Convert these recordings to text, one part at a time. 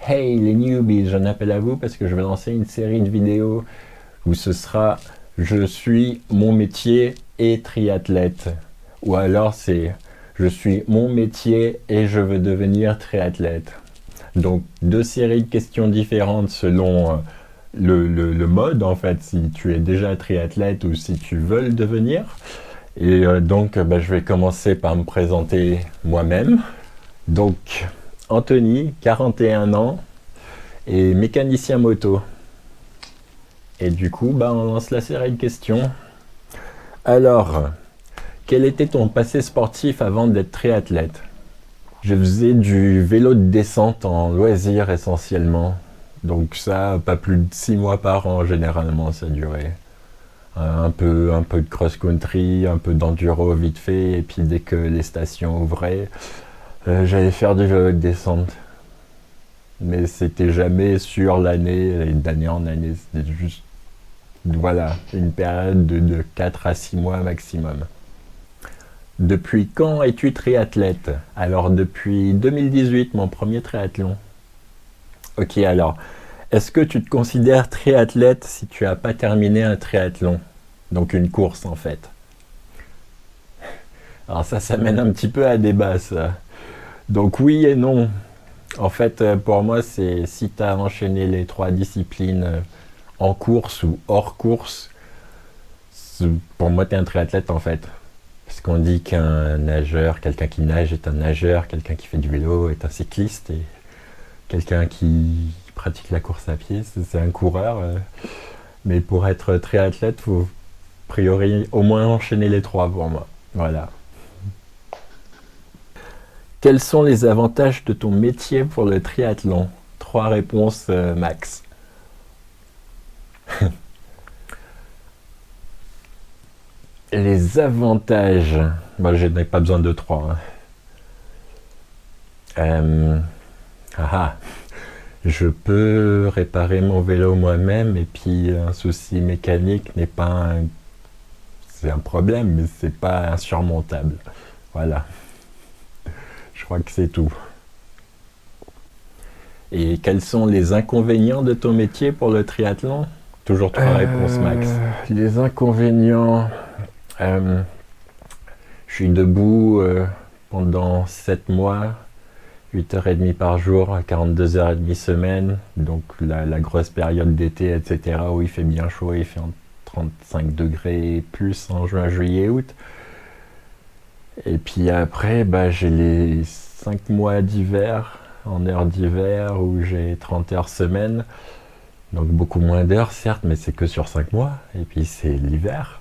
Hey les newbies, j'en appelle à vous parce que je vais lancer une série de vidéos où ce sera je suis mon métier et triathlète. Ou alors c'est je suis mon métier et je veux devenir triathlète. Donc deux séries de questions différentes selon le mode en fait, si tu es déjà triathlète ou si tu veux le devenir. Et je vais commencer par me présenter moi-même. Donc Anthony, 41 ans, et mécanicien moto. Et du coup, on lance la série de questions. Alors, quel était ton passé sportif avant d'être triathlète? Je faisais du vélo de descente en loisir essentiellement. Donc ça, pas plus de 6 mois par an généralement ça durait. Un peu de cross-country, un peu d'enduro vite fait, et puis dès que les stations ouvraient, j'allais faire du vélo de descente. Mais c'était jamais sur l'année, et d'année en année, c'était juste, voilà, une période de 4 à 6 mois maximum. Depuis quand es-tu triathlète? Alors depuis 2018, mon premier triathlon. Ok, alors, est-ce que tu te considères triathlète si tu n'as pas terminé un triathlon? Donc une course en fait. Alors ça mène un petit peu à débat ça. Donc oui et non. En fait, pour moi, c'est si tu as enchaîné les trois disciplines en course ou hors course, pour moi, tu es un triathlète en fait. Parce qu'on dit qu'un nageur, quelqu'un qui nage est un nageur, quelqu'un qui fait du vélo est un cycliste, et quelqu'un qui pratique la course à pied, c'est un coureur. Mais pour être triathlète, il faut a priori au moins enchaîner les trois pour moi. Voilà. Quels sont les avantages de ton métier pour le triathlon? Trois réponses max. Les avantages, je n'ai pas besoin de trois. Je peux réparer mon vélo moi-même et puis un souci mécanique n'est pas un... C'est un problème, mais c'est pas insurmontable. Voilà. Je crois que c'est tout. Et quels sont les inconvénients de ton métier pour le triathlon? Toujours trois réponses max. Les inconvénients... je suis debout pendant 7 mois, 8h30 par jour, 42h30 semaine, donc la grosse période d'été, etc., où il fait bien chaud, il fait entre 35 degrés plus en juin, juillet, août. Et puis après, j'ai les 5 mois d'hiver, en heure d'hiver, où j'ai 30 heures semaine, donc beaucoup moins d'heures, certes, mais c'est que sur 5 mois, et puis c'est l'hiver.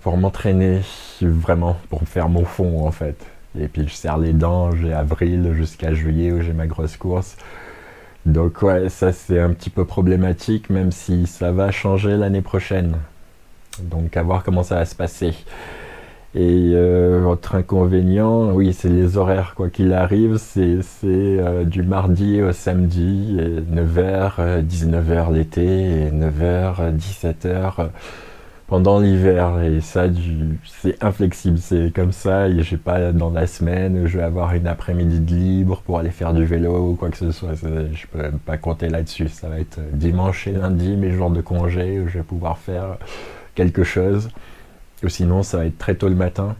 Pour m'entraîner, vraiment, pour faire mon fond en fait. Et puis je serre les dents, j'ai avril jusqu'à juillet où j'ai ma grosse course. Donc ouais, ça c'est un petit peu problématique, même si ça va changer l'année prochaine. Donc à voir comment ça va se passer. Et autre inconvénient, oui, c'est les horaires, quoi qu'il arrive, c'est du mardi au samedi, 9h, 19h l'été, et 9h, 17h pendant l'hiver, et ça c'est inflexible, c'est comme ça, et j'ai pas dans la semaine je vais avoir une après-midi de libre pour aller faire du vélo ou quoi que ce soit, je peux même pas compter là-dessus. Ça va être dimanche et lundi, mes jours de congé, où je vais pouvoir faire quelque chose, ou sinon ça va être très tôt le matin.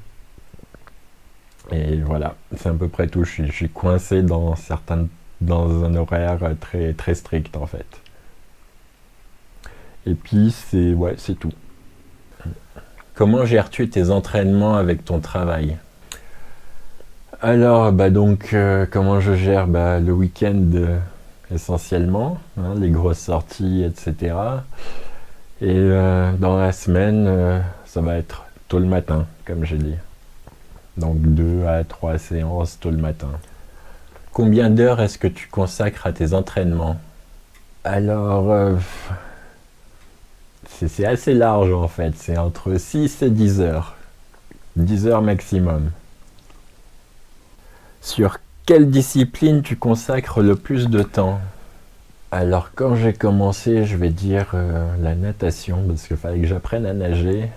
Et voilà, c'est à peu près tout. Je suis coincé dans un horaire très très strict en fait. Et puis c'est tout. Comment gères-tu tes entraînements avec ton travail? Alors, comment je gère? Le week-end essentiellement, hein, les grosses sorties, etc. Et dans la semaine, ça va être tôt le matin, comme j'ai dit. Donc 2 à 3 séances tôt le matin. Combien d'heures est-ce que tu consacres à tes entraînements? Alors, c'est assez large en fait, c'est entre 6 et 10 heures. 10 heures maximum. Sur quelle discipline tu consacres le plus de temps? Alors quand j'ai commencé, je vais dire la natation, parce qu'il fallait que j'apprenne à nager.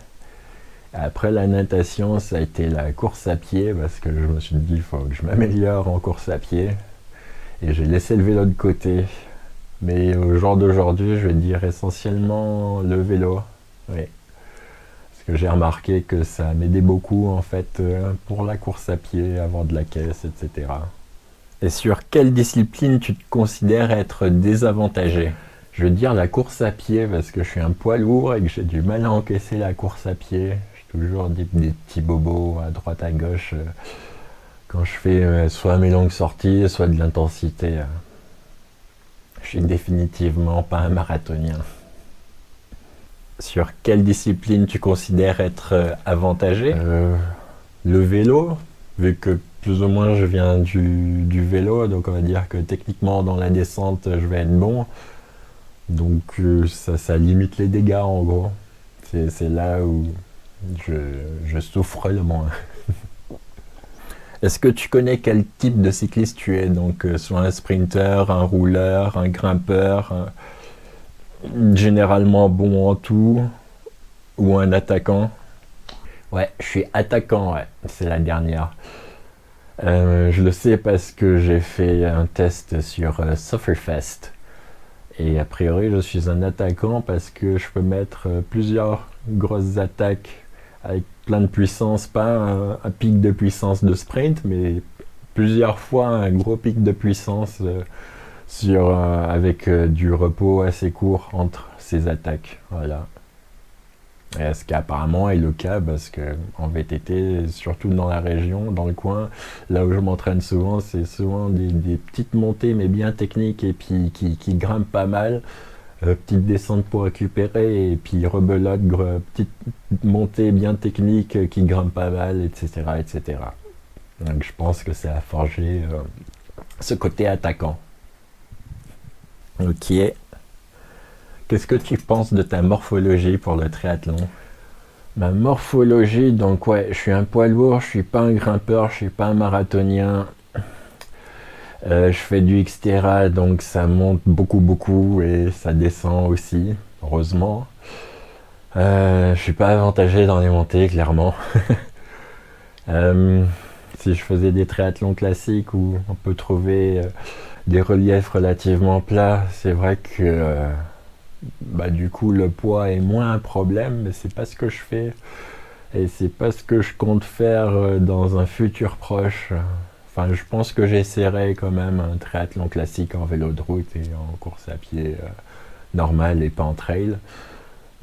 Après la natation, ça a été la course à pied, parce que je me suis dit, il faut que je m'améliore en course à pied. et j'ai laissé le vélo de côté. Mais au jour d'aujourd'hui, je vais dire essentiellement le vélo. Oui. Parce que j'ai remarqué que ça m'aidait beaucoup en fait pour la course à pied, avoir de la caisse, etc. Et sur quelle discipline tu te considères être désavantagé? Je veux dire la course à pied parce que je suis un poids lourd et que j'ai du mal à encaisser la course à pied. J'ai toujours des petits bobos à droite à gauche quand je fais soit mes longues sorties, soit de l'intensité. Je suis définitivement pas un marathonien. Sur quelle discipline tu considères être avantagé? Le vélo, vu que plus ou moins je viens du vélo, donc on va dire que techniquement dans la descente je vais être bon. Donc ça limite les dégâts en gros. C'est là où je souffre le moins. Est-ce que tu connais quel type de cycliste tu es? Donc soit un sprinter, un rouleur, un grimpeur, généralement bon en tout, ou un attaquant? Ouais, je suis attaquant, ouais, c'est la dernière. Je le sais parce que j'ai fait un test sur Sufferfest. Et a priori, je suis un attaquant parce que je peux mettre plusieurs grosses attaques avec plein de puissance, pas un pic de puissance de sprint, mais plusieurs fois un gros pic de puissance avec du repos assez court entre ces attaques. Voilà. Et ce qui apparemment est le cas parce que en VTT, surtout dans la région, dans le coin, là où je m'entraîne souvent, c'est souvent des petites montées mais bien techniques et puis qui grimpent pas mal. Petite descente pour récupérer et puis rebelote, petite montée bien technique qui grimpe pas mal, etc., etc. Donc je pense que ça a forgé ce côté attaquant. Ok. Qu'est-ce que tu penses de ta morphologie pour le triathlon? Ma morphologie, donc ouais, je suis un poids lourd, je suis pas un grimpeur, je suis pas un marathonien. Je fais du Xterra, donc ça monte beaucoup et ça descend aussi, heureusement. Je suis pas avantagé dans les montées, clairement. Si je faisais des triathlons classiques où on peut trouver des reliefs relativement plats, c'est vrai que du coup le poids est moins un problème, mais c'est pas ce que je fais et c'est pas ce que je compte faire dans un futur proche. Enfin, je pense que j'essaierai quand même un triathlon classique en vélo de route et en course à pied normale et pas en trail.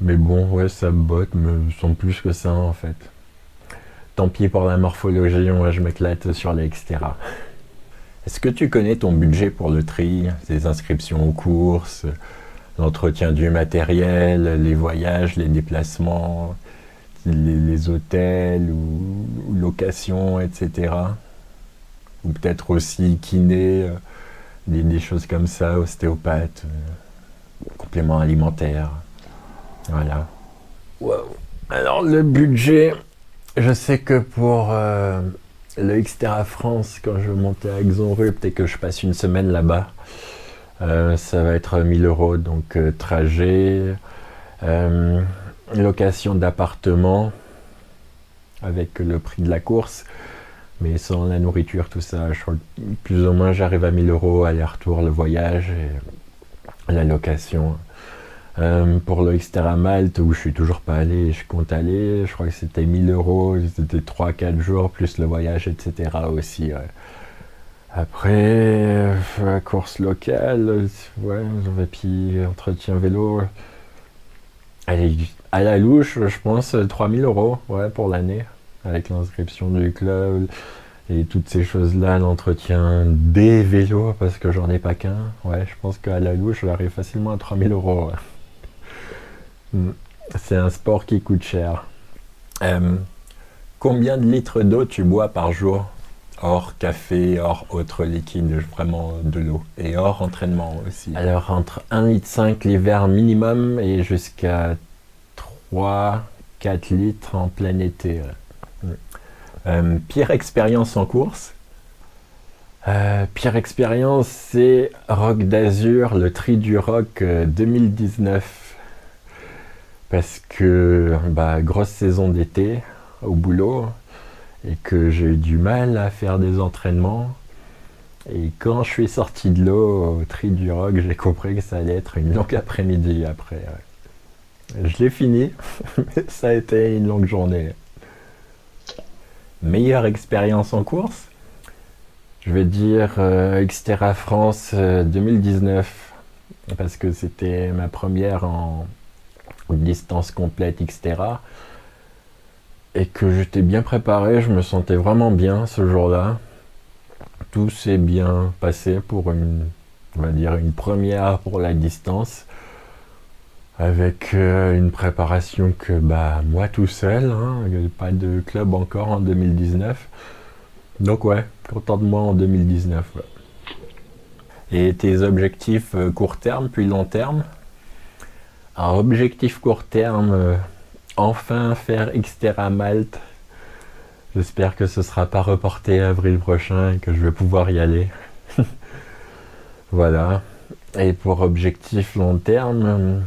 Mais bon, ouais, ça me botte, mais sans plus que ça en fait. Tant pis pour la morphologie, moi je m'éclate sur les Xterra. Est-ce que tu connais ton budget pour le tri, les inscriptions aux courses, l'entretien du matériel, les voyages, les déplacements, les hôtels ou locations, etc. Ou peut-être aussi kiné, des choses comme ça, ostéopathe, compléments alimentaires. Voilà. Wow. Alors le budget, je sais que pour le Xterra France, quand je montais à Exonrupt et que je passe une semaine là-bas, ça va être 1000 euros, donc trajet, location d'appartement avec le prix de la course, mais sans la nourriture, tout ça, je crois que plus ou moins j'arrive à 1000 euros, aller-retour, le voyage et la location. Pour le Xterra Malte, où je suis toujours pas allé, je compte aller, je crois que c'était 1000 euros, c'était 3-4 jours, plus le voyage, etc. aussi. Ouais. Après, la course locale, ouais, et puis entretien vélo. Allez, à la louche, je pense 3000 euros ouais, pour l'année, avec l'inscription du club et toutes ces choses-là, l'entretien des vélos, parce que j'en ai pas qu'un. Ouais, je pense qu'à la louche, j'arrive facilement à 3000 euros. Ouais. C'est un sport qui coûte cher. Combien de litres d'eau tu bois par jour? Hors café, hors autre liquide, vraiment de l'eau. Et hors entraînement aussi. Alors entre 1,5 litre l'hiver minimum et jusqu'à 3-4 litres en plein été. Pire expérience en course? Pire expérience, c'est Rock d'Azur, le Tri du Rock 2019. Parce que, grosse saison d'été au boulot et que j'ai eu du mal à faire des entraînements. Et quand je suis sorti de l'eau au Tri du Roc, j'ai compris que ça allait être une longue après-midi après. Je l'ai fini, mais ça a été une longue journée. Meilleure expérience en course? Je vais dire Xterra France 2019, parce que c'était ma première en distance complète Xterra, et que j'étais bien préparé, je me sentais vraiment bien ce jour-là. Tout s'est bien passé pour on va dire une première pour la distance, avec une préparation que moi tout seul, hein, pas de club encore en 2019. Donc ouais, content de moi en 2019. Ouais. Et tes objectifs court terme puis long terme? Alors objectif court terme, enfin faire Xterra Malte. J'espère que ce sera pas reporté avril prochain et que je vais pouvoir y aller. Voilà. Et pour objectif long terme,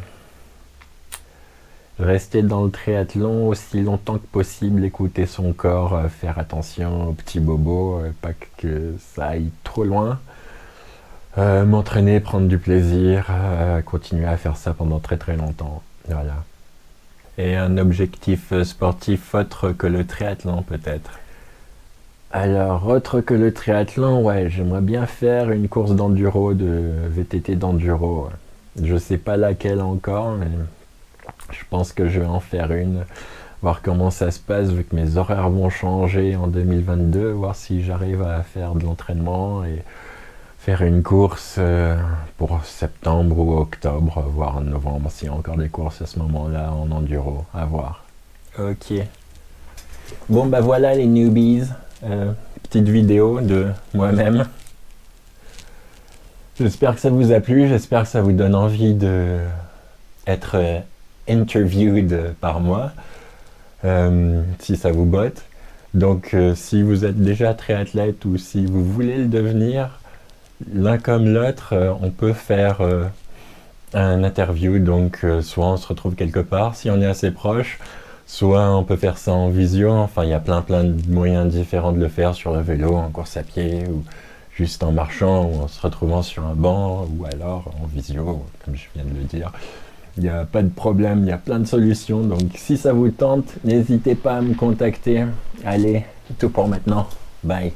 rester dans le triathlon aussi longtemps que possible, écouter son corps, faire attention aux petits bobos, pas que ça aille trop loin. M'entraîner, prendre du plaisir, continuer à faire ça pendant très très longtemps. Voilà. Et un objectif sportif autre que le triathlon peut-être? Alors, autre que le triathlon, ouais, j'aimerais bien faire une course d'enduro, de VTT d'enduro. Je sais pas laquelle encore, mais je pense que je vais en faire une, voir comment ça se passe vu que mes horaires vont changer en 2022, voir si j'arrive à faire de l'entraînement et faire une course pour septembre ou octobre, voire novembre, s'il y a encore des courses à ce moment-là en enduro, à voir. Ok. Bon bah voilà les newbies, petite vidéo de moi-même. J'espère que ça vous a plu, j'espère que ça vous donne envie de être interviewed par moi, si ça vous botte. Donc si vous êtes déjà triathlète ou si vous voulez le devenir, l'un comme l'autre, on peut faire un interview, donc soit on se retrouve quelque part si on est assez proche, soit on peut faire ça en visio, enfin il y a plein de moyens différents de le faire, sur le vélo, en course à pied, ou juste en marchant, ou en se retrouvant sur un banc, ou alors en visio, comme je viens de le dire. Il n'y a pas de problème, il y a plein de solutions, donc si ça vous tente, n'hésitez pas à me contacter. Allez, c'est tout pour maintenant, bye.